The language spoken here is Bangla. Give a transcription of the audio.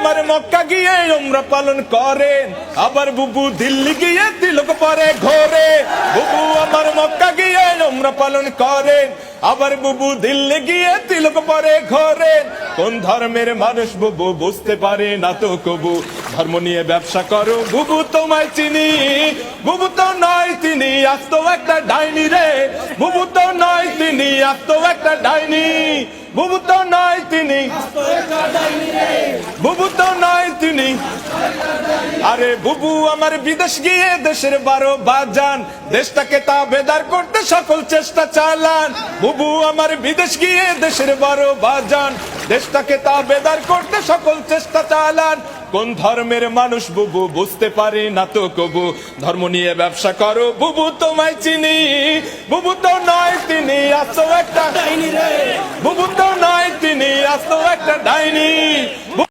আমার মক্কা গিয়ে উমরা পালন করেন, আবার বুবু দিল্লি গিয়ে তিলক পরে ঘোরে। বুবু আমার মক্কা গিয়ে উমরা পালন করেন, আবার বুবু দিল্লি গিয়ে তিলক পরে ঘোরে। কোন ধর্মের মানুষ বুবু বুঝতে পারে না তো কবু, ধর্ম নিয়ে ব্যবসা করো বুবু তোমায় চিনি। বুবু তো নয় তিনি, আজ তো একটা ডাইনি রে। বুবু তো নয় তিনি, আজ তো একটা ডাইনি। বুবু তো নয় তিনি, বুবু তো নয় তিনি। আরে বুবু আমার বিদেশ গিয়ে দেশের 12 বাজান, দেশটাকে তাবেদার করতে সকল চেষ্টা চালান। বুবু আমার বিদেশ গিয়ে দেশের 12 বাজান, দেশটাকে তাবেদার করতে সকল চেষ্টা চালান। কোন ধর্মের মানুষ বুবু বুঝতে পারে না তো কবু, ধর্ম নিয়ে ব্যবসা করো বুবু তোমায় চিনি। বুবু তো নয় তিনি, আজ তো একটা ডাইনি রে। বুবু তো নয় তিনি, আজ তো একটা ডাইনি।